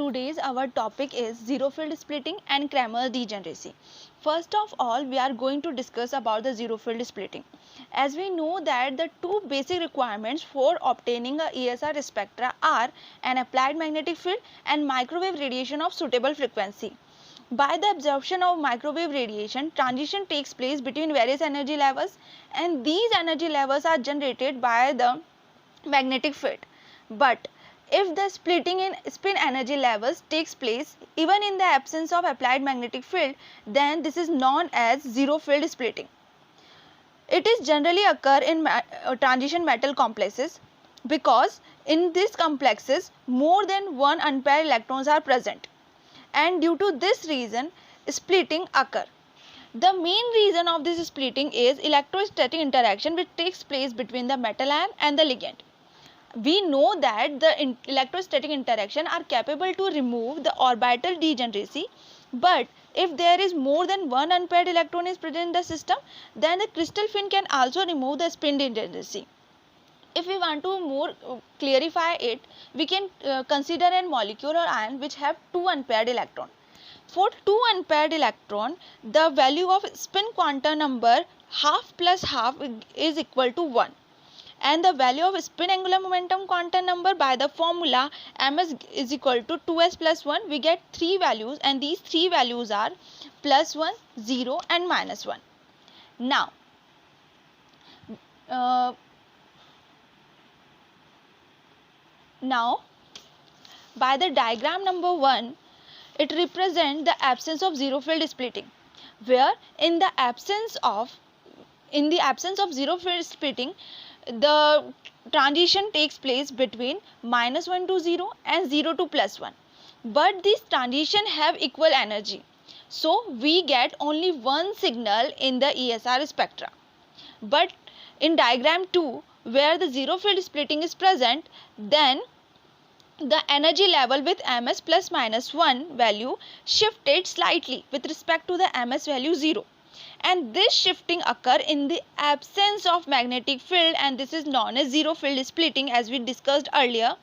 today's our topic is zero field splitting and Cramer degeneracy. First of all, we are going to discuss about the zero field splitting. As we know that the two basic requirements for obtaining a ESR spectra are an applied magnetic field and microwave radiation of suitable frequency. By the absorption of microwave radiation, transition takes place between various energy levels, and these energy levels are generated by the magnetic field. But if the splitting in spin energy levels takes place even in the absence of applied magnetic field, then this is known as zero field splitting. It is generally occur in transition metal complexes because in these complexes more than one unpaired electrons are present, and due to this reason splitting occur. The main reason of this splitting is electrostatic interaction which takes place between the metal ion and the ligand. We know that the electrostatic interaction are capable to remove the orbital degeneracy, but if there is more than one unpaired electron is present in the system, then the crystal fin can also remove the spin degeneracy. If we want to more clarify it, we can consider a molecule or ion which have two unpaired electron. For two unpaired electron, the value of spin quantum number half plus half is equal to 1. And the value of spin angular momentum quantum number by the formula ms is equal to 2s plus 1, we get three values, and these three values are plus 1, 0 and minus 1. Now by the diagram number 1, it represents the absence of zero field splitting, where in the absence of zero field splitting, the transition takes place between minus 1 to 0 and 0 to plus 1. But these transitions have equal energy. So we get only one signal in the ESR spectra. But in diagram 2, where the zero field splitting is present, then the energy level with ms plus minus 1 value shifted slightly with respect to the ms value 0. And this shifting occur in the absence of magnetic field, and this is known as zero field splitting as we discussed earlier.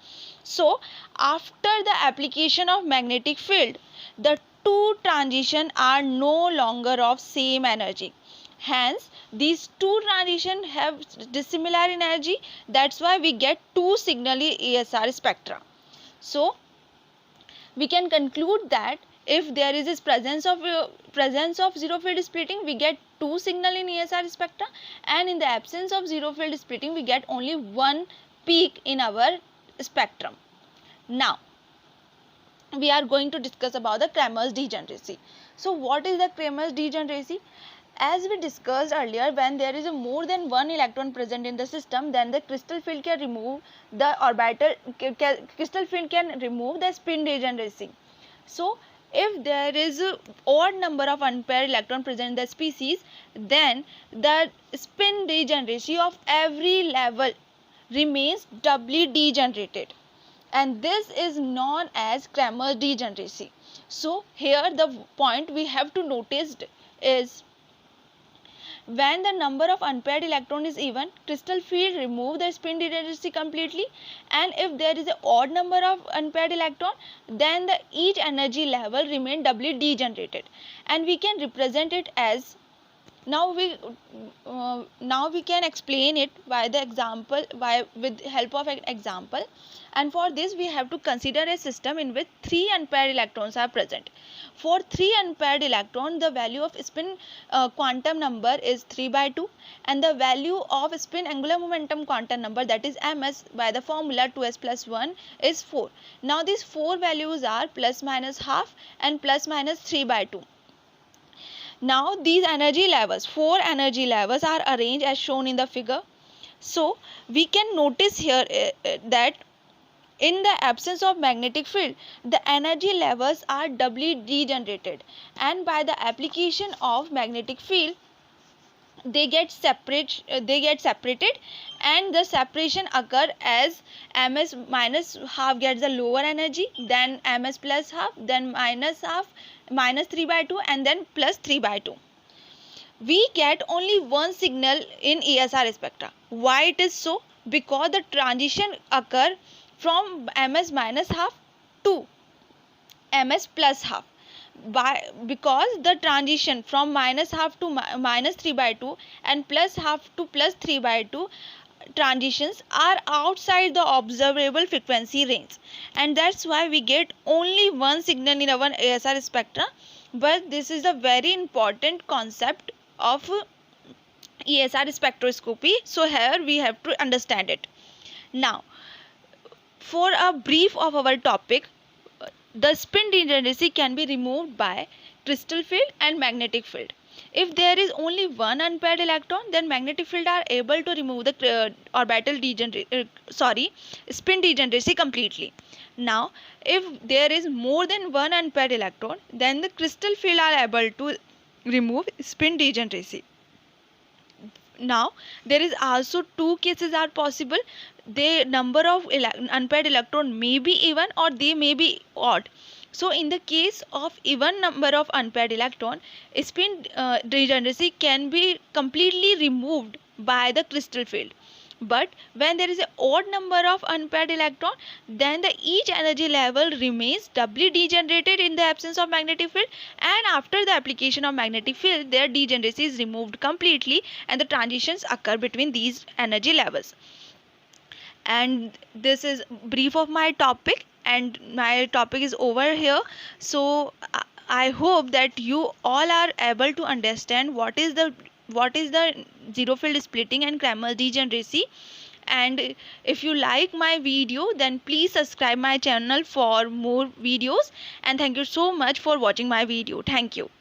So after the application of magnetic field, the two transitions are no longer of same energy. Hence these two transitions have dissimilar energy. That's why we get two signal ESR spectra. So we can conclude that if there is this presence of zero field splitting, we get two signal in ESR spectra, and in the absence of zero field splitting, we get only one peak in our spectrum. Now we are going to discuss about the Cramer's degeneracy. So what is the Cramer's degeneracy? As we discussed earlier, when there is more than one electron present in the system, then the crystal field can remove the spin degeneracy. So if there is an odd number of unpaired electron present in the species, then the spin degeneracy of every level remains doubly degenerated, and this is known as Cramer's degeneracy. So here the point we have to notice is when the number of unpaired electron is even, crystal field remove the spin degeneracy completely, and if there is an odd number of unpaired electron, then the each energy level remain doubly degenerated, and we can represent it as now we can explain it by the example with help of an example. And for this we have to consider a system in which three unpaired electrons are present. For three unpaired electrons, the value of spin quantum number is 3 by 2, and the value of spin angular momentum quantum number, that is ms, by the formula 2s plus 1 is 4. Now these four values are plus minus half and plus minus 3 by 2. Now these energy levels, four energy levels, are arranged as shown in the figure. So we can notice here that in the absence of magnetic field, the energy levels are doubly degenerated, and by the application of magnetic field, they get separated, and the separation occur as ms minus half gets the lower energy, then ms plus half, then minus half, minus 3 by 2, and then plus 3 by 2. We get only one signal in ESR spectra. Why it is so? Because the transition occur from ms minus half to ms plus half, because the transition from minus half to minus 3 by 2 and plus half to plus 3 by 2 transitions are outside the observable frequency range, and that's why we get only one signal in our ASR spectra. But this is a very important concept of ESR spectroscopy, so here we have to understand it. Now, for a brief of our topic, the spin degeneracy can be removed by crystal field and magnetic field. If there is only one unpaired electron, then magnetic field are able to remove the spin degeneracy completely. Now, if there is more than one unpaired electron, then the crystal field are able to remove spin degeneracy. Now, there is also two cases are possible. The number of unpaired electron may be even or they may be odd. So in the case of even number of unpaired electron, spin degeneracy can be completely removed by the crystal field. But when there is an odd number of unpaired electron, then the each energy level remains doubly degenerated in the absence of magnetic field, and after the application of magnetic field, their degeneracy is removed completely and the transitions occur between these energy levels. And this is brief of my topic, and my topic is over here. So I hope that you all are able to understand what is the zero field splitting and Kramer degeneracy. And if you like my video, then please subscribe my channel for more videos, and thank you so much for watching my video. Thank you.